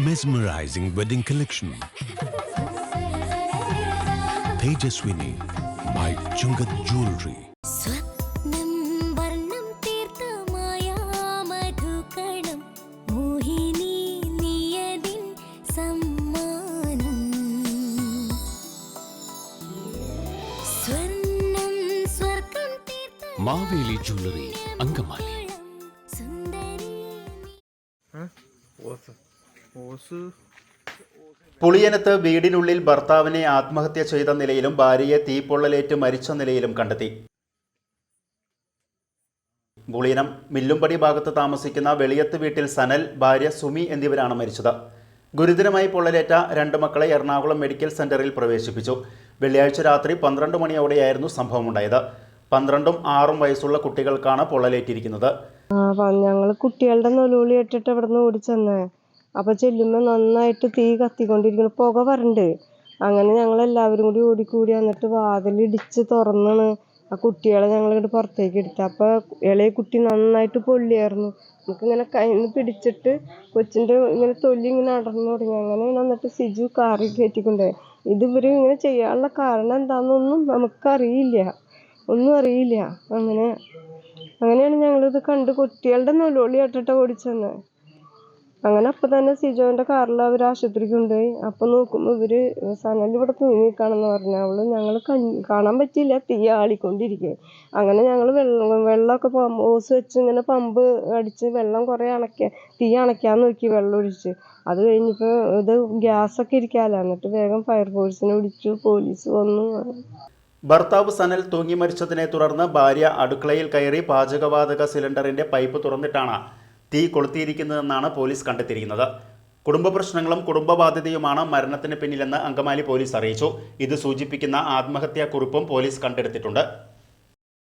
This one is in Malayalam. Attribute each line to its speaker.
Speaker 1: Mesmerizing wedding collection. Tejaswini by Chungat Jewelry. Maveli Jewelry, Angamali.
Speaker 2: പുളിയനത്ത് വീടിനുള്ളിൽ ഭർത്താവിനെ ആത്മഹത്യ ചെയ്ത നിലയിലും ഭാര്യയെ തീപ്പൊള്ളലേറ്റ് മരിച്ച നിലയിലും കണ്ടെത്തി. പുളിയനം മില്ലുംപടി ഭാഗത്ത് താമസിക്കുന്ന വെളിയത്ത് വീട്ടിൽ സനൽ, ഭാര്യ സുമി എന്നിവരാണ് മരിച്ചത്. ഗുരുതരമായി പൊള്ളലേറ്റ 2 മക്കളെ എറണാകുളം മെഡിക്കൽ സെന്ററിൽ പ്രവേശിപ്പിച്ചു. വെള്ളിയാഴ്ച രാത്രി 12 മണിയോടെയായിരുന്നു സംഭവമുണ്ടായത്. 12ഉം 6ഉം വയസ്സുള്ള കുട്ടികൾക്കാണ് പൊള്ളലേറ്റിരിക്കുന്നത്.
Speaker 3: ഞങ്ങൾ കുട്ടികളുടെ നൊലോളി ഇട്ടിട്ട് അവിടെ നിന്ന് ഓടിച്ചെന്നേ. അപ്പോൾ ചെല്ലുമ്പോൾ നന്നായിട്ട് തീ കത്തിക്കൊണ്ടിരിക്കുന്നു, പുക വരണ്ട്. അങ്ങനെ ഞങ്ങളെല്ലാവരും കൂടി ഓടിക്കൂടി എന്നിട്ട് വാതിലിടിച്ച് തുറന്നാണ് ആ കുട്ടികളെ ഞങ്ങളിങ്ങോട്ട് പുറത്തേക്ക് എടുത്തത്. അപ്പോൾ ഇളയ കുട്ടി നന്നായിട്ട് പൊള്ളിയായിരുന്നു. നമുക്കിങ്ങനെ കയ്യിൽ നിന്ന് പിടിച്ചിട്ട് കൊച്ചിൻ്റെ ഇങ്ങനെ തൊലി ഇങ്ങനെ അടർന്നു തുടങ്ങി. അങ്ങനെ എന്നിട്ട് സിജു കാറിൽ കയറ്റിക്കൊണ്ടേ. ഇവർ ഇങ്ങനെ ചെയ്യാനുള്ള കാരണം എന്താണെന്നൊന്നും നമുക്കറിയില്ല, ഒന്നും അറിയില്ല. അങ്ങനെയാണ് ഞങ്ങളിത് കണ്ട് കുട്ടികളുടെ നൊലോളി ഇട്ടിട്ട് ഓടിച്ചെന്ന്. അങ്ങനെ അപ്പം തന്നെ സിജോൻ്റെ കാറിൽ അവർ ആശുപത്രിക്ക് കൊണ്ടുപോയി. അപ്പം നോക്കുമ്പോൾ ഇവർ സനൽ ഇവിടെ തൂങ്ങിക്കാണെന്ന് പറഞ്ഞു. ഞങ്ങൾ കാണാൻ പറ്റിയില്ല, തീ ആളിക്കൊണ്ടിരിക്കുക. അങ്ങനെ ഞങ്ങൾ വെള്ളമൊക്കെ ഓസ് വെച്ച് ഇങ്ങനെ പമ്പ് അടിച്ച് വെള്ളം കുറേ തീ അണയ്ക്കാൻ നോക്കി, വെള്ളം ഒഴിച്ച്. അത് കഴിഞ്ഞപ്പോൾ ഇത് ഗ്യാസൊക്കെ ഇരിക്കാമല്ലോ, എന്നിട്ട് വേഗം ഫയർഫോഴ്സിനെ വിളിച്ചു, പോലീസ് വന്നു.
Speaker 2: ഭർത്താവ് സനൽ തൂങ്ങി മരിച്ചതിനെ തുടർന്ന് ഭാര്യ അടുക്കളയിൽ കയറി പാചകവാതക സിലിണ്ടറിന്റെ പൈപ്പ് തുറന്നിട്ടാണ് തീ കൊളുത്തിയിരിക്കുന്നതെന്നാണ് പോലീസ് കണ്ടെത്തിയിരിക്കുന്നത്. കുടുംബ പ്രശ്നങ്ങളും കുടുംബ ബാധ്യതയുമാണ് മരണത്തിന് പിന്നിലെന്ന് അങ്കമാലി പോലീസ് അറിയിച്ചു. ഇത് സൂചിപ്പിക്കുന്ന ആത്മഹത്യാക്കുറിപ്പും പോലീസ് കണ്ടെടുത്തിട്ടുണ്ട്.